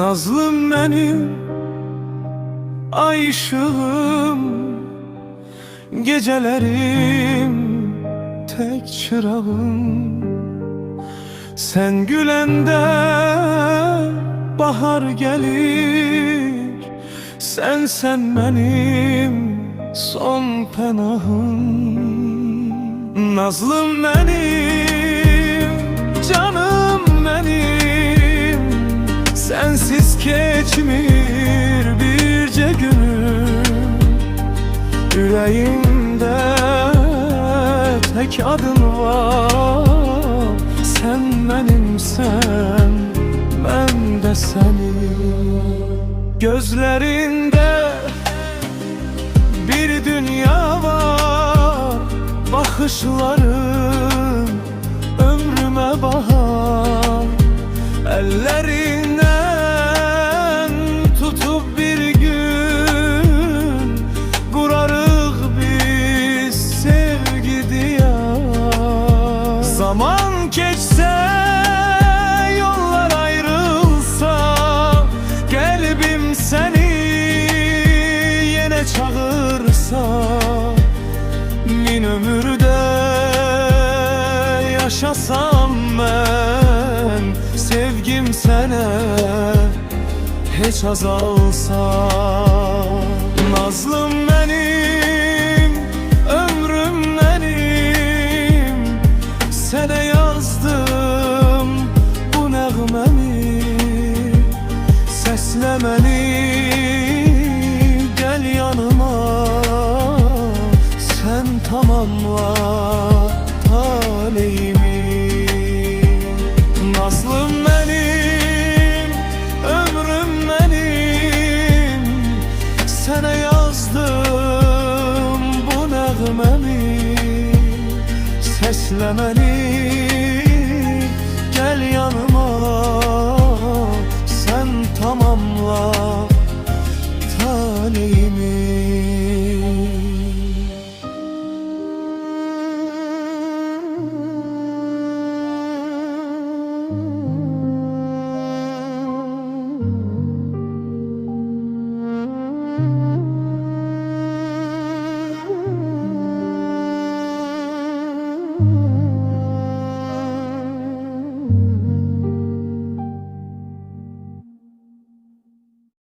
Nazlım benim, ay ışığım, gecelerim tek çırağım. Sen gülende bahar gelir, sen benim son penahım. Nazlım benim, canım benim, sensiz geçmir birce günüm. Yüreğimde tek adın var, sen benimsen ben de senin. Gözlerinde bir dünya var, bakışların ömrüme bahar. Ellerinden tutup bir gün kurarık biz sevgi diyar. Zaman geçse, yollar ayrılsa, kalbim seni yine çağırsa, bin ömürde yaşasam ben, sevgim sana hiç azalsa. Nazlım benim, ömrüm benim, sana yazdım bu nəğməni. Seslemeni, gel yanıma, sen tamamla taleyimi. Nazlım benim, ömrüm benim, sana yazdım bu nəğməni. Seslemeni,